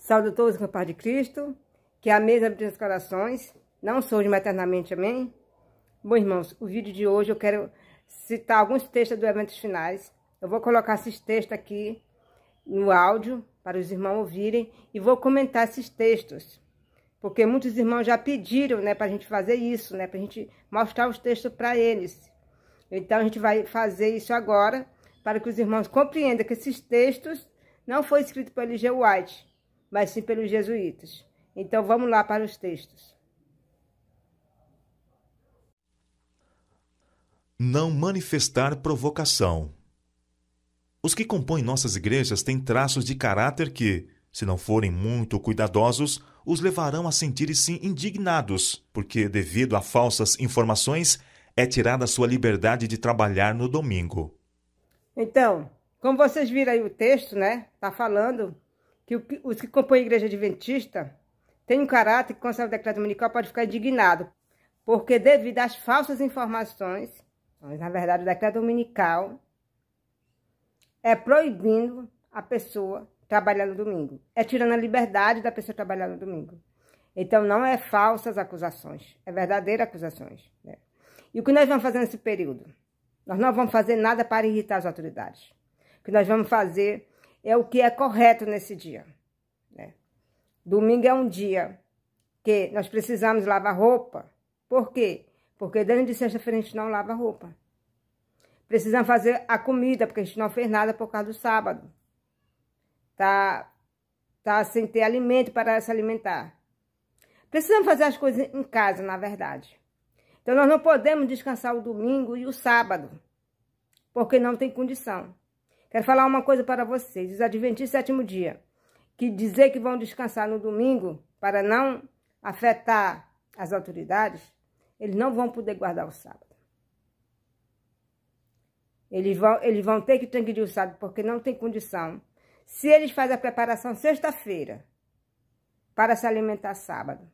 Saúdo todos com a paz de Cristo, que a mesa abre os corações, não surge eternamente, amém? Bom, irmãos, o vídeo de hoje eu quero citar alguns textos do Eventos Finais. Eu vou colocar esses textos aqui no áudio, para os irmãos ouvirem, e vou comentar esses textos, porque muitos irmãos já pediram, né, para a gente fazer isso, né, para a gente mostrar os textos para eles. Então, a gente vai fazer isso agora, para que os irmãos compreendam que esses textos não foram escritos por L.G. White, mas sim pelos jesuítas. Então, vamos lá para os textos. Não manifestar provocação. Os que compõem nossas igrejas têm traços de caráter que, se não forem muito cuidadosos, os levarão a sentir-se indignados, porque, devido a falsas informações, é tirada a sua liberdade de trabalhar no domingo. Então, como vocês viram aí o texto, né? Está falando que os que compõem a igreja adventista têm um caráter que, quando sai o decreto dominical, pode ficar indignado, porque devido às falsas informações, mas, na verdade, o decreto dominical é proibindo a pessoa trabalhar no domingo. É tirando a liberdade da pessoa trabalhar no domingo. Então, não é falsas acusações, é verdadeiras acusações, né? E o que nós vamos fazer nesse período? Nós não vamos fazer nada para irritar as autoridades. O que nós vamos fazer é o que é correto nesse dia, né? Domingo é um dia que nós precisamos lavar roupa. Por quê? Porque dentro de sexta-feira a gente não lava roupa. Precisamos fazer a comida, porque a gente não fez nada por causa do sábado. Tá sem ter alimento para se alimentar. Precisamos fazer as coisas em casa, na verdade. Então, nós não podemos descansar o domingo e o sábado, porque não tem condição. Quero falar uma coisa para vocês. Os adventistas do sétimo dia, que dizer que vão descansar no domingo para não afetar as autoridades, eles não vão poder guardar o sábado. Eles vão ter que transgredir o sábado, porque não tem condição. Se eles fazem a preparação sexta-feira para se alimentar sábado,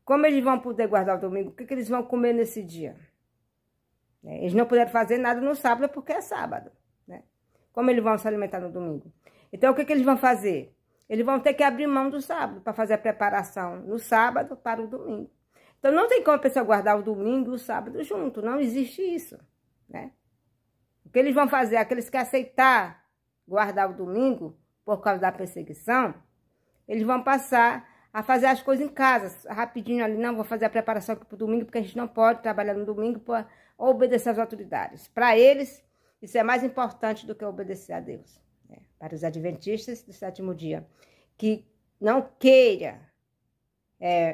como eles vão poder guardar o domingo? O que eles vão comer nesse dia? Eles não puderam fazer nada no sábado porque é sábado, né? Como eles vão se alimentar no domingo? Então, o que eles vão fazer? Eles vão ter que abrir mão do sábado para fazer a preparação no sábado para o domingo. Então, não tem como a pessoa guardar o domingo e o sábado junto. Não existe isso, né? O que eles vão fazer? Aqueles que aceitar guardar o domingo por causa da perseguição, eles vão passar a fazer as coisas em casa, rapidinho ali. Não, vou fazer a preparação aqui para o domingo, porque a gente não pode trabalhar no domingo para obedecer às autoridades. Para eles, isso é mais importante do que obedecer a Deus, né? Para os adventistas do sétimo dia, que não queira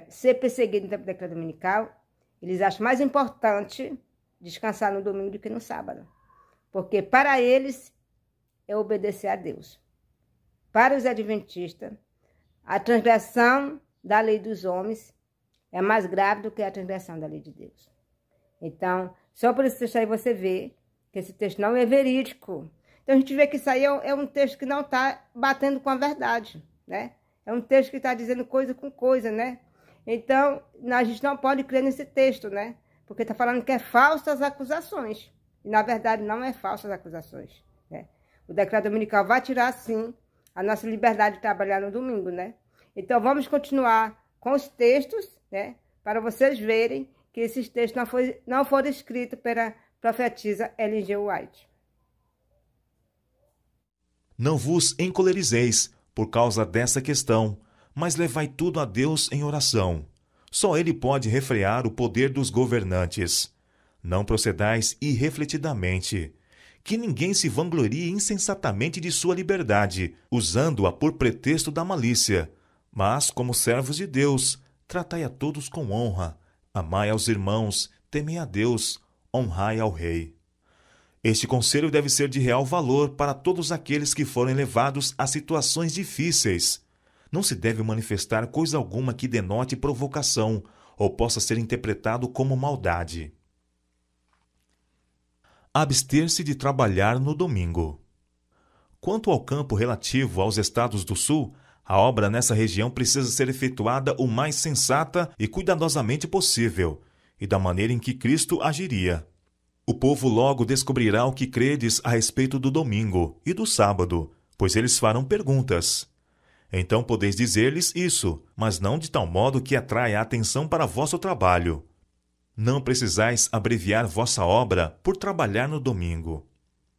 ser perseguido no tempo do decreto dominical, eles acham mais importante descansar no domingo do que no sábado. Porque para eles é obedecer a Deus. Para os adventistas, a transgressão da lei dos homens é mais grave do que a transgressão da lei de Deus. Então, só por esse texto aí você vê que esse texto não é verídico. Então, a gente vê que isso aí é um texto que não está batendo com a verdade, né? É um texto que está dizendo coisa com coisa, né? Então, a gente não pode crer nesse texto, né? Porque está falando que é falsas acusações. E, na verdade, não é falsas acusações, né? O decreto dominical vai tirar, sim, a nossa liberdade de trabalhar no domingo, né? Então, vamos continuar com os textos, né? Para vocês verem que esses textos não foram escritos pela profetisa L.G. White. Não vos encolerizeis por causa dessa questão, mas levai tudo a Deus em oração. Só Ele pode refrear o poder dos governantes. Não procedais irrefletidamente. Que ninguém se vanglorie insensatamente de sua liberdade, usando-a por pretexto da malícia. Mas, como servos de Deus, tratai a todos com honra, amai aos irmãos, temei a Deus, honrai ao rei. Este conselho deve ser de real valor para todos aqueles que forem levados a situações difíceis. Não se deve manifestar coisa alguma que denote provocação ou possa ser interpretado como maldade. Abster-se de trabalhar no domingo. Quanto ao campo relativo aos estados do Sul, a obra nessa região precisa ser efetuada o mais sensata e cuidadosamente possível, e da maneira em que Cristo agiria. O povo logo descobrirá o que credes a respeito do domingo e do sábado, pois eles farão perguntas. Então podeis dizer-lhes isso, mas não de tal modo que atraia a atenção para vosso trabalho. Não precisais abreviar vossa obra por trabalhar no domingo.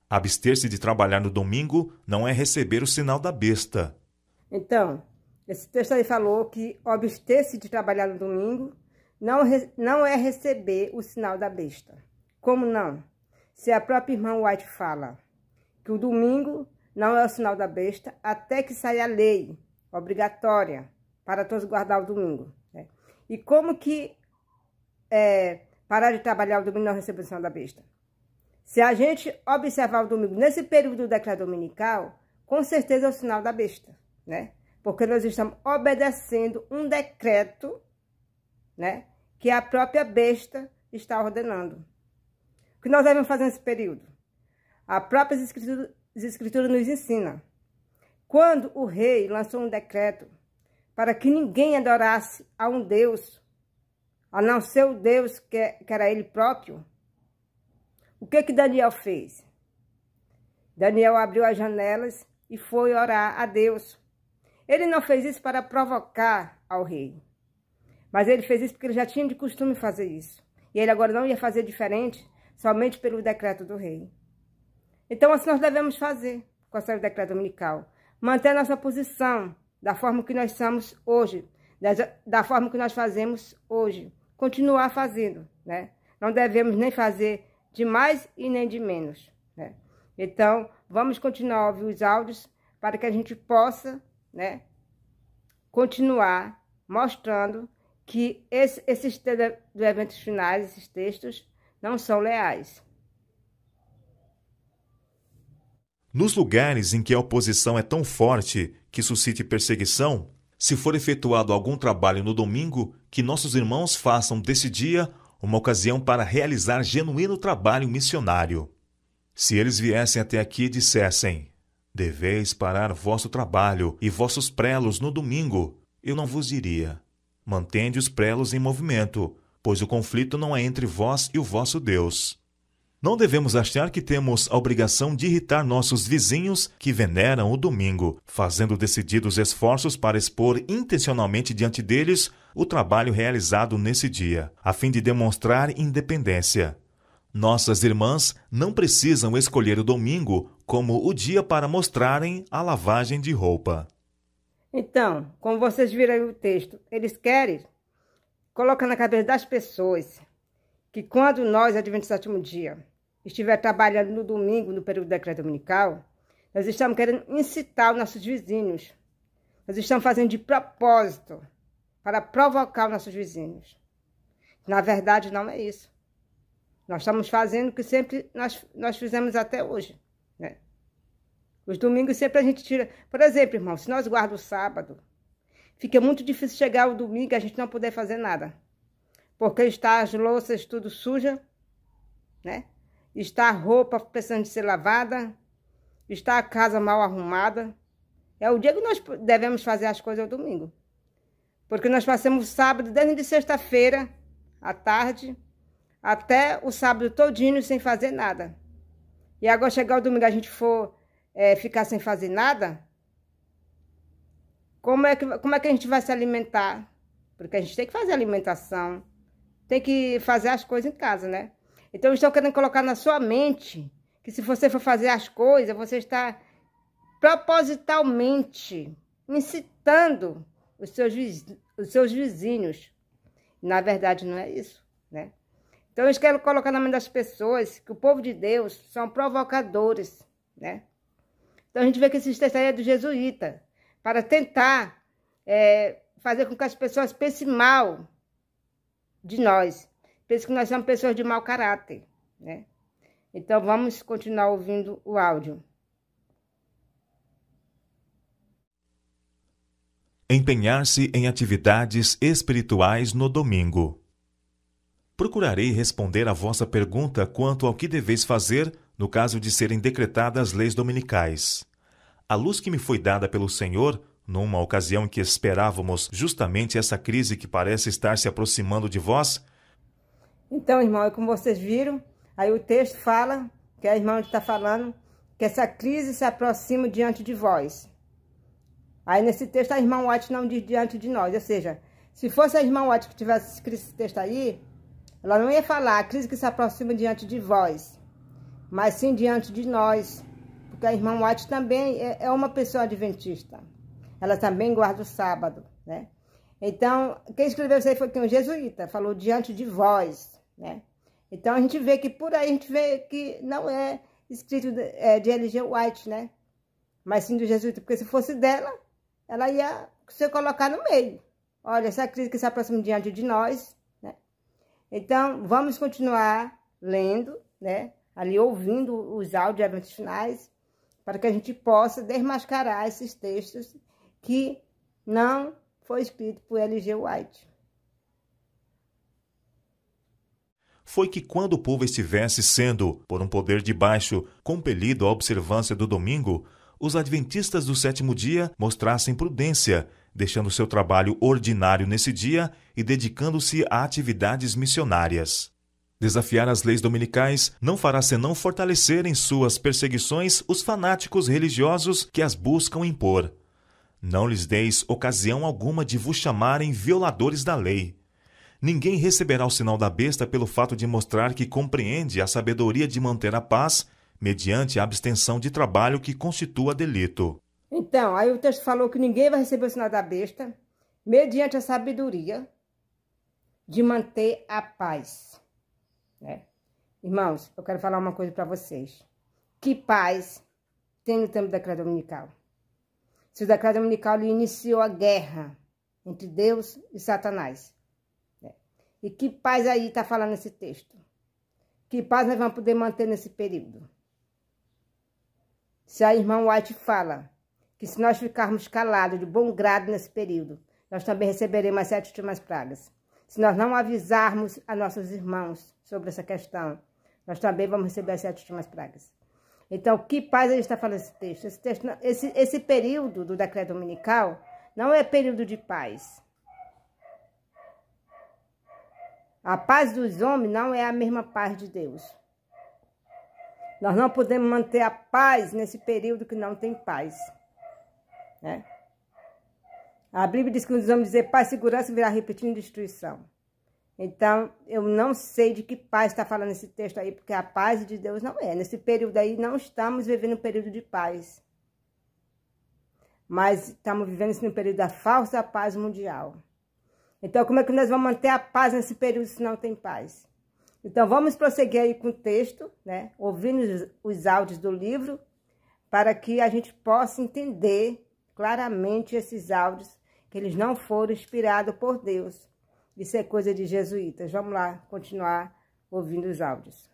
Abster-se de trabalhar no domingo não é receber o sinal da besta. Então, esse texto aí falou que abster-se de trabalhar no domingo não é receber o sinal da besta. Como não? Se a própria irmã White fala que o domingo não é o sinal da besta, até que saia a lei obrigatória para todos guardar o domingo, né? E como que parar de trabalhar o domingo não receber o sinal da besta? Se a gente observar o domingo nesse período do decreto dominical, com certeza é o sinal da besta, né? Porque nós estamos obedecendo um decreto, né, que a própria besta está ordenando. O que nós devemos fazer nesse período? A própria Escritura nos ensina. Quando o rei lançou um decreto para que ninguém adorasse a um Deus, a não ser o Deus que era ele próprio, o que Daniel fez? Daniel abriu as janelas e foi orar a Deus. Ele não fez isso para provocar ao rei, mas ele fez isso porque ele já tinha de costume fazer isso. E ele agora não ia fazer diferente, somente pelo decreto do rei. Então, assim nós devemos fazer com o decreto dominical. Manter a nossa posição da forma que nós somos hoje, da forma que nós fazemos hoje. Continuar fazendo, né? Não devemos nem fazer de mais e nem de menos, né? Então, vamos continuar a ouvir os áudios para que a gente possa, né, continuar mostrando que esses do eventos finais, esses textos, não são leais. Nos lugares em que a oposição é tão forte que suscite perseguição, se for efetuado algum trabalho no domingo, que nossos irmãos façam desse dia uma ocasião para realizar genuíno trabalho missionário. Se eles viessem até aqui e dissessem: deveis parar vosso trabalho e vossos prelos no domingo, eu não vos diria: mantende os prelos em movimento, pois o conflito não é entre vós e o vosso Deus. Não devemos achar que temos a obrigação de irritar nossos vizinhos que veneram o domingo, fazendo decididos esforços para expor intencionalmente diante deles o trabalho realizado nesse dia, a fim de demonstrar independência. Nossas irmãs não precisam escolher o domingo como o dia para mostrarem a lavagem de roupa. Então, como vocês viram aí o texto, eles querem colocar na cabeça das pessoas que quando nós, Adventistas do Sétimo Dia, estiver trabalhando no domingo, no período do decreto dominical, nós estamos querendo incitar os nossos vizinhos. Nós estamos fazendo de propósito para provocar os nossos vizinhos. Na verdade, não é isso. Nós estamos fazendo o que sempre nós fizemos até hoje, né? Os domingos sempre a gente tira... Por exemplo, irmão, se nós guardamos o sábado, fica muito difícil chegar o domingo e a gente não poder fazer nada. Porque está as louças tudo suja, né? Está a roupa precisando de ser lavada, está a casa mal arrumada. É o dia que nós devemos fazer as coisas, é o domingo. Porque nós passamos o sábado, desde sexta-feira, à tarde, até o sábado todinho sem fazer nada. E agora chegar o domingo a gente for ficar sem fazer nada, como é que a gente vai se alimentar? Porque a gente tem que fazer alimentação, tem que fazer as coisas em casa, né? Então, estão querendo colocar na sua mente que se você for fazer as coisas, você está propositalmente incitando os seus vizinhos. Na verdade, não é isso, né? Então, eles querem colocar na mente das pessoas que o povo de Deus são provocadores, né? Então, a gente vê que esse texto aí é do jesuíta, para tentar fazer com que as pessoas pensem mal de nós. Pensam que nós somos pessoas de mau caráter, né? Então, vamos continuar ouvindo o áudio. Empenhar-se em atividades espirituais no domingo. Procurarei responder a vossa pergunta quanto ao que deveis fazer no caso de serem decretadas leis dominicais. A luz que me foi dada pelo Senhor, numa ocasião em que esperávamos justamente essa crise que parece estar se aproximando de vós. Então, irmão, como vocês viram, aí o texto fala, que a irmã está falando, que essa crise se aproxima diante de vós. Aí nesse texto a irmã White não diz diante de nós. Ou seja, se fosse a irmã White que tivesse escrito esse texto aí, ela não ia falar a crise que se aproxima diante de vós, mas sim diante de nós. Porque a irmã White também é uma pessoa adventista. Ela também guarda o sábado, né? Então, quem escreveu isso aí foi um jesuíta, falou diante de vós, né? Então, a gente vê que por aí, a gente vê que não é escrito de L.G. White, né? Mas sim do jesuíta, porque se fosse dela, ela ia se colocar no meio. Olha, essa crise que se aproxima diante de nós, né? Então, vamos continuar lendo, né? Ali ouvindo os áudios eventos finais, para que a gente possa desmascarar esses textos que não foi escrito por L.G. White. Foi que quando o povo estivesse sendo, por um poder de baixo, compelido à observância do domingo, os adventistas do sétimo dia mostrassem prudência, deixando seu trabalho ordinário nesse dia e dedicando-se a atividades missionárias. Desafiar as leis dominicais não fará senão fortalecer em suas perseguições os fanáticos religiosos que as buscam impor. Não lhes deis ocasião alguma de vos chamarem violadores da lei. Ninguém receberá o sinal da besta pelo fato de mostrar que compreende a sabedoria de manter a paz mediante a abstenção de trabalho que constitua delito. Então, aí o texto falou que ninguém vai receber o sinal da besta mediante a sabedoria de manter a paz, né? Irmãos, eu quero falar uma coisa para vocês. Que paz tem no tempo da decreto dominical? Se o decreto dominical iniciou a guerra entre Deus e Satanás, né? E que paz aí está falando esse texto? Que paz nós vamos poder manter nesse período? Se a irmã White fala que se nós ficarmos calados de bom grado nesse período, nós também receberemos as 7 últimas pragas. Se nós não avisarmos a nossos irmãos sobre essa questão, nós também vamos receber as 7 últimas pragas. Então, que paz ele está falando esse texto? Esse período do decreto dominical não é período de paz. A paz dos homens não é a mesma paz de Deus. Nós não podemos manter a paz nesse período que não tem paz, né? A Bíblia diz que nós vamos dizer paz, segurança virá repetindo destruição. Então, eu não sei de que paz está falando esse texto aí, porque a paz de Deus não é. Nesse período aí, não estamos vivendo um período de paz. Mas estamos vivendo um período da falsa paz mundial. Então, como é que nós vamos manter a paz nesse período se não tem paz? Então, vamos prosseguir aí com o texto, né? Ouvindo os áudios do livro, para que a gente possa entender claramente esses áudios, que eles não foram inspirados por Deus. Isso é coisa de jesuítas. Vamos lá, continuar ouvindo os áudios.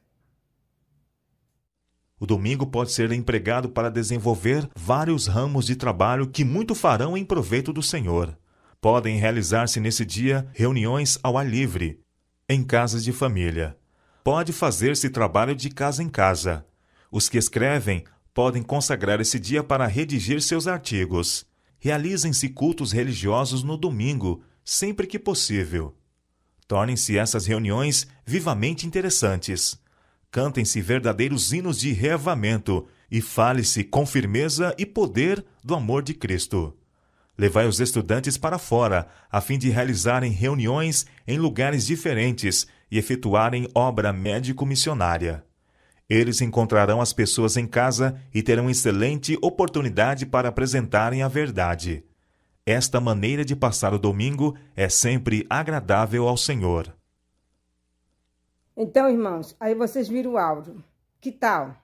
O domingo pode ser empregado para desenvolver vários ramos de trabalho que muito farão em proveito do Senhor. Podem realizar-se nesse dia reuniões ao ar livre, em casas de família. Pode fazer-se trabalho de casa em casa. Os que escrevem podem consagrar esse dia para redigir seus artigos. Realizem-se cultos religiosos no domingo, sempre que possível. Tornem-se essas reuniões vivamente interessantes. Cantem-se verdadeiros hinos de reavamento e fale-se com firmeza e poder do amor de Cristo. Levai os estudantes para fora, a fim de realizarem reuniões em lugares diferentes e efetuarem obra médico-missionária. Eles encontrarão as pessoas em casa e terão excelente oportunidade para apresentarem a verdade. Esta maneira de passar o domingo é sempre agradável ao Senhor. Então, irmãos, aí vocês viram o áudio. Que tal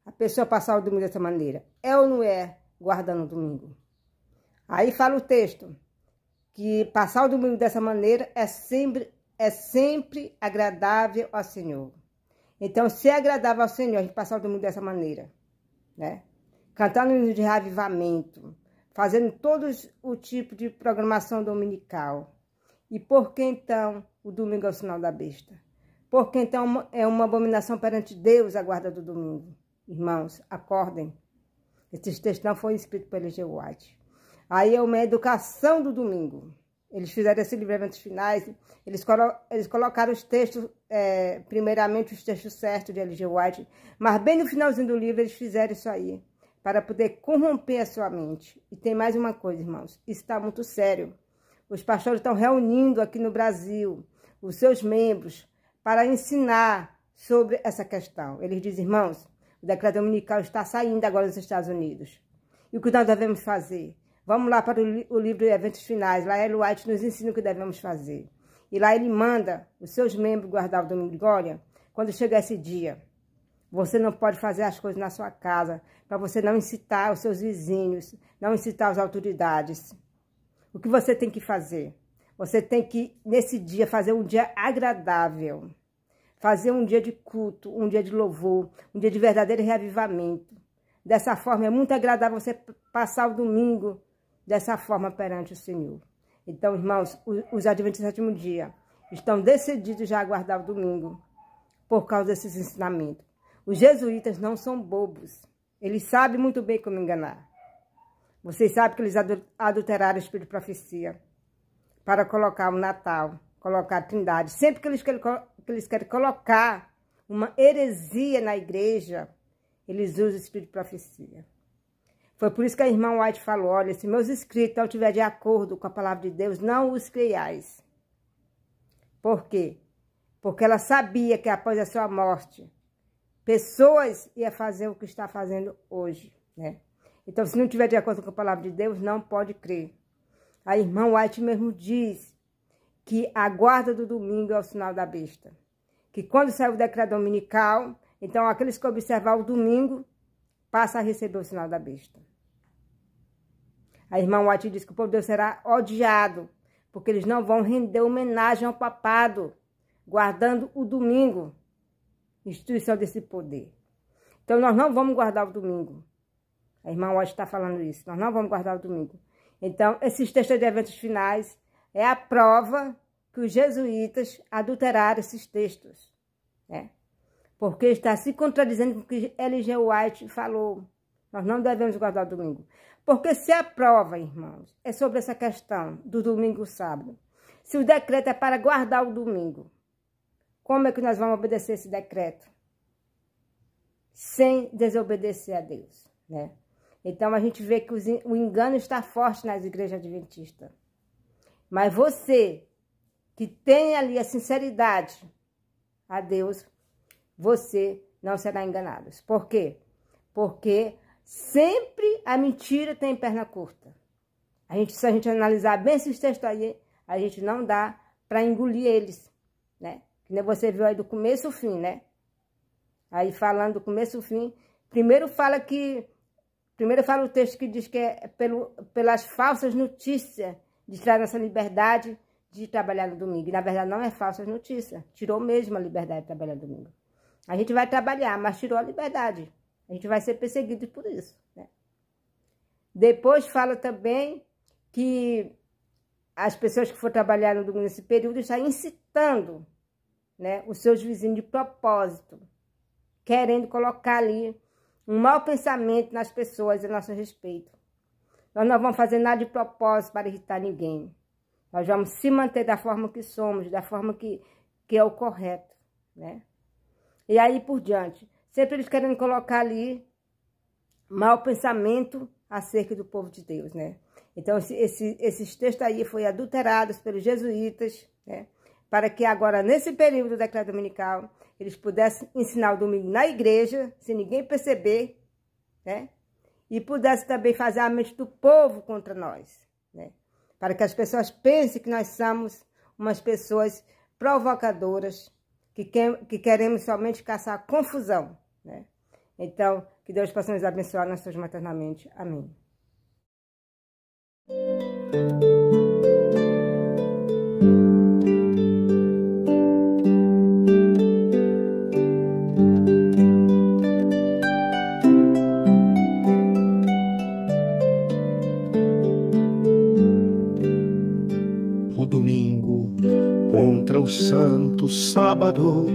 a pessoa passar o domingo dessa maneira? É ou não é guardando o domingo? Aí fala o texto que passar o domingo dessa maneira é sempre agradável ao Senhor. Então, se é agradável ao Senhor a gente passar o domingo dessa maneira, né? Cantando hinos de reavivamento, fazendo todo o tipo de programação dominical. E por que então o domingo é o sinal da besta? Porque então é uma abominação perante Deus a guarda do domingo. Irmãos, acordem. Esses textos não foram escritos por L.G. White. Aí é uma educação do domingo. Eles fizeram esse livro eventos finais, eles colocaram os textos, primeiramente os textos certos de L.G. White, mas bem no finalzinho do livro eles fizeram isso aí, para poder corromper a sua mente. E tem mais uma coisa, irmãos, isso está muito sério. Os pastores estão reunindo aqui no Brasil os seus membros para ensinar sobre essa questão. Eles dizem, irmãos, o decreto dominical está saindo agora dos Estados Unidos. E o que nós devemos fazer? Vamos lá para o livro de Eventos Finais. Lá Ellen White nos ensina o que devemos fazer. E lá ele manda os seus membros guardar o domingo de glória. Quando chegar esse dia, você não pode fazer as coisas na sua casa, para você não incitar os seus vizinhos, não incitar as autoridades. O que você tem que fazer? Você tem que, nesse dia, fazer um dia agradável. Fazer um dia de culto, um dia de louvor, um dia de verdadeiro reavivamento. Dessa forma, é muito agradável você passar o domingo dessa forma perante o Senhor. Então, irmãos, os adventistas do sétimo dia estão decididos já a guardar o domingo por causa desses ensinamentos. Os jesuítas não são bobos. Eles sabem muito bem como enganar. Vocês sabem que eles adulteraram o espírito de profecia para colocar o Natal, colocar a Trindade. Sempre que eles querem colocar uma heresia na igreja, eles usam o espírito de profecia. Foi por isso que a irmã White falou, olha, se meus escritos não estiverem de acordo com a palavra de Deus, não os creiais. Por quê? Porque ela sabia que após a sua morte, pessoas iam fazer o que está fazendo hoje, né? Então, se não estiver de acordo com a palavra de Deus, não pode crer. A irmã White mesmo diz que a guarda do domingo é o sinal da besta. Que quando sai o decreto dominical, então aqueles que observar o domingo, passam a receber o sinal da besta. A irmã White diz que o povo de Deus será odiado, porque eles não vão render homenagem ao papado, guardando o domingo, instituição desse poder. Então, nós não vamos guardar o domingo. A irmã White está falando isso. Nós não vamos guardar o domingo. Então, esses textos de eventos finais é a prova que os jesuítas adulteraram esses textos, né? Porque está se contradizendo com o que L.G. White falou. Nós não devemos guardar o domingo. Porque se a prova, irmãos, é sobre essa questão do domingo e o sábado, se o decreto é para guardar o domingo, como é que nós vamos obedecer esse decreto? Sem desobedecer a Deus, né? Então, a gente vê que o engano está forte nas igrejas adventistas. Mas você, que tem ali a sinceridade a Deus, você não será enganado. Por quê? Porque sempre a mentira tem perna curta. Se a gente analisar bem esses textos aí, a gente não dá para engolir eles, né? Que nem você viu aí do começo ao fim, né? Aí falando do começo ao fim, primeiro fala o texto que diz que é pelas falsas notícias de tirar essa liberdade de trabalhar no domingo. E na verdade não é falsas notícias. Tirou mesmo a liberdade de trabalhar no domingo. A gente vai trabalhar, mas tirou a liberdade. A gente vai ser perseguido por isso, né? Depois fala também que as pessoas que for trabalhar no domingo nesse período estão incitando, né, os seus vizinhos de propósito, querendo colocar ali um mau pensamento nas pessoas a nosso respeito. Nós não vamos fazer nada de propósito para irritar ninguém. Nós vamos se manter da forma que somos, da forma que é o correto, né? E aí por diante. Sempre eles querem colocar ali mau pensamento acerca do povo de Deus, né? Então, esses textos aí foram adulterados pelos jesuítas, né? Para que agora, nesse período do decreto dominical, eles pudessem ensinar o domingo na igreja, sem ninguém perceber, né? E pudessem também fazer a mente do povo contra nós, né? Para que as pessoas pensem que nós somos umas pessoas provocadoras, que queremos somente caçar confusão, né? Então, que Deus possa nos abençoar nas suas maternamente. Amém. O domingo contra o santo sábado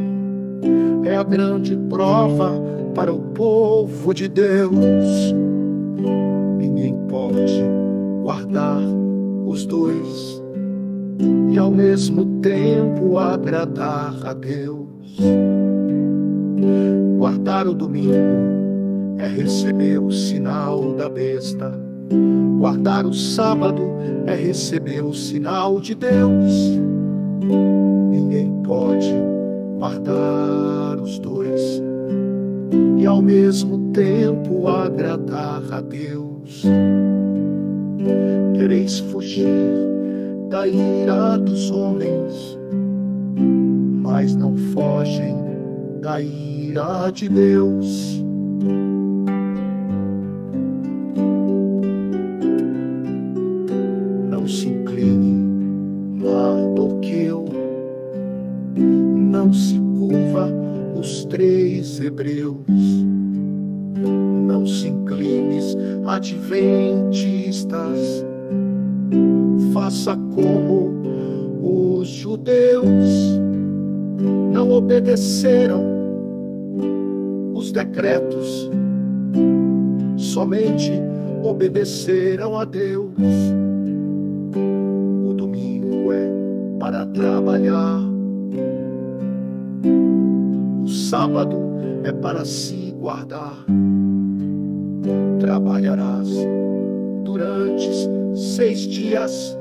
é a grande prova para o povo de Deus. Ninguém pode guardar os dois e ao mesmo tempo agradar a Deus. Guardar o domingo é receber o sinal da besta. Guardar o sábado é receber o sinal de Deus. Ninguém pode guardar os dois e ao mesmo tempo agradar a Deus. Quereis fugir da ira dos homens, mas não fogem da ira de Deus. Não se incline a Toqueu, não se curva os 3 hebreus. Não se inclines, adventistas, faça como os judeus. Não obedeceram os decretos, somente obedeceram a Deus. O domingo é para trabalhar, o sábado é para se guardar. Trabalharás durante 6 dias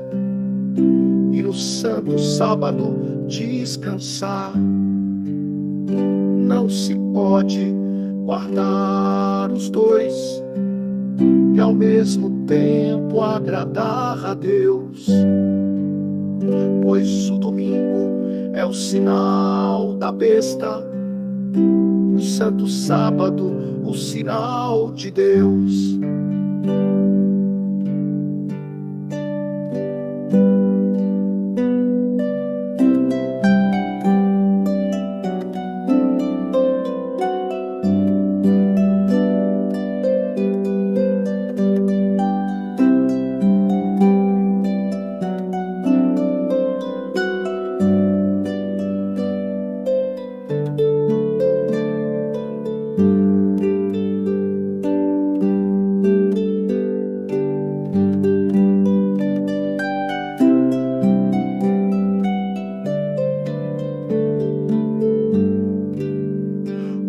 e no santo sábado descansar. Não se pode guardar os dois e ao mesmo tempo agradar a Deus, pois o domingo é o sinal da besta, o santo sábado o sinal de Deus.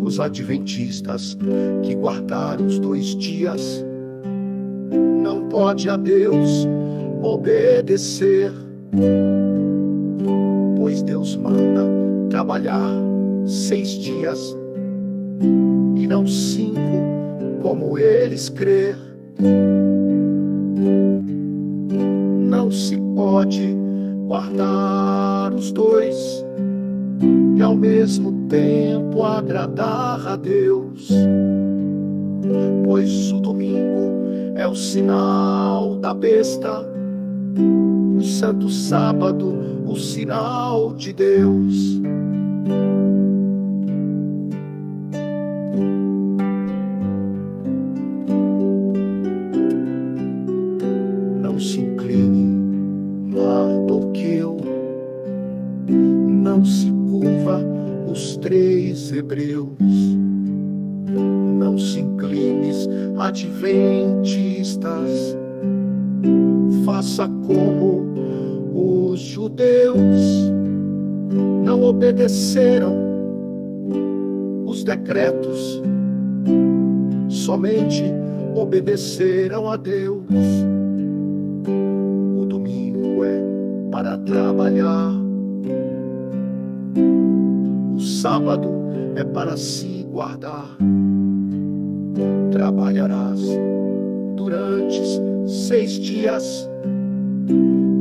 Os adventistas que guardaram os 2 dias não pode a Deus obedecer, pois Deus manda trabalhar 6 dias e não 5 como eles crer. Não se pode guardar os 2 e ao mesmo tempo agradar a Deus, pois o domingo é o sinal da besta, o santo sábado o sinal de Deus. Não se incline a Toqueu, não se curva os 3 hebreus. Não se inclines, adventistas, faça como os judeus. Não obedeceram os decretos, somente obedeceram a Deus. O domingo é para trabalhar, o sábado é para se guardar. Trabalharás durante 6 dias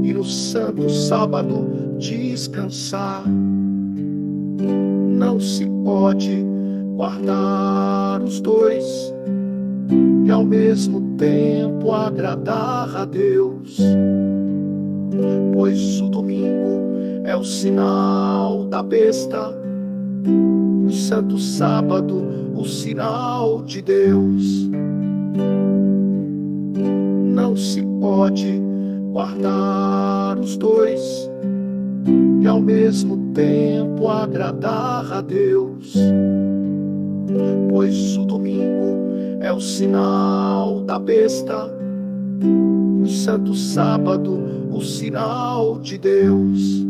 e no santo sábado descansar. Não se pode guardar os 2 e ao mesmo tempo agradar a Deus, pois o domingo é o sinal da besta, o santo sábado o sinal de Deus. Não se pode guardar os 2 e ao mesmo tempo agradar a Deus, pois o domingo é o sinal da besta, o santo sábado o sinal de Deus.